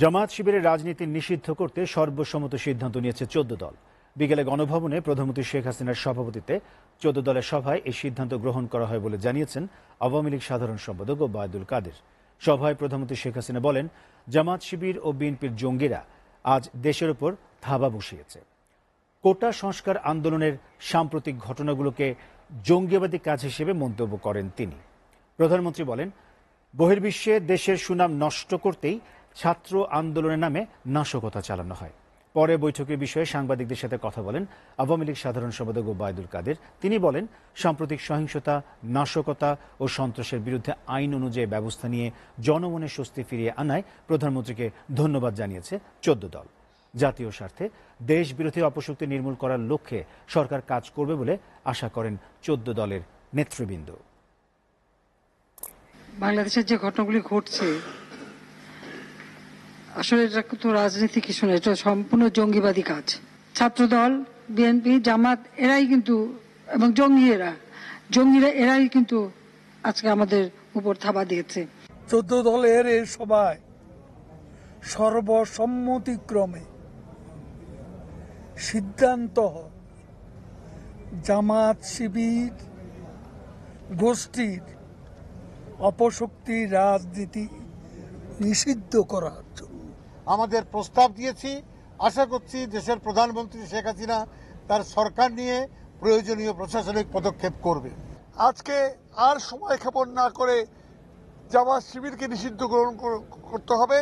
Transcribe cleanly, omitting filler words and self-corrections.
জামায়াত শিবিরের রাজনীতি নিষিদ্ধ করতে সর্বসম্মত সিদ্ধান্ত নিয়েছে ১৪ দল। বিকেলে গণভবনে প্রধানমন্ত্রী শেখ হাসিনার সভাপতিত্বে ১৪ দলের সভায় এই সিদ্ধান্ত গ্রহণ করা হয় বলে জানিয়েছেন আওয়ামী লীগ সাধারণ সম্পাদক ওবায়দুল কাদের। সভায় প্রধানমন্ত্রী শেখ হাসিনা বলেন, জামায়াত শিবির ও বিএনপির জঙ্গিরা আজ দেশের উপর থাবা বসিয়েছে। কোটা সংস্কার আন্দোলনের সাম্প্রতিক ঘটনাগুলোকে জঙ্গিবাদী কাজ হিসেবে মন্তব্য করেন তিনি। প্রধানমন্ত্রী বলেন, বহির্বিশ্বে দেশের সুনাম নষ্ট করতেই ছাত্র আন্দোলনের নামে নাশকতা চালানো হয়। পরে বৈঠকের বিষয়ে সাংবাদিকদের সাথে কথা বলেন আওয়ামী লীগ সাধারণ সম্পাদক ওবায়দুল কাদের। তিনি বলেন, সাম্প্রতিক সহিংসতা, নাশকতা ও সন্ত্রাসের বিরুদ্ধে আইন অনুযায়ী ব্যবস্থা নিয়ে জনমনের স্বস্তি ফিরিয়ে আনায় প্রধানমন্ত্রীকে ধন্যবাদ জানিয়েছে ১৪ দল। জাতীয় স্বার্থে দেশ বিরোধী অপশক্তি নির্মূল করার লক্ষ্যে সরকার কাজ করবে বলে আশা করেন ১৪ দলের নেতৃবৃন্দ। বাংলাদেশের যে ঘটনাগুলি ঘটছে, আসলে এটা তো রাজনীতি কিছু না, এটা সম্পূর্ণ জঙ্গিবাদী কাজ। ছাত্রদল, বিএনপি, জামাত এরাই কিন্তু, এবং জঙ্গিরা এরাই কিন্তু আজকে আমাদের উপর থাবা দিয়েছে। ১৪ দলের এই সভায় সর্বসম্মতিক্রমে সিদ্ধান্ত হয় জামাত শিবির গোষ্ঠীর অপশক্তি রাজনীতি নিষিদ্ধ করার জন্য আমাদের প্রস্তাব দিয়েছি। আশা করছি দেশের প্রধানমন্ত্রী শেখ হাসিনা তার সরকার নিয়ে প্রয়োজনীয় প্রশাসনিক পদক্ষেপ করবে। আজকে আর সময় ক্ষেপণ না করে জামাত শিবিরকে নিষিদ্ধ করতে হবে।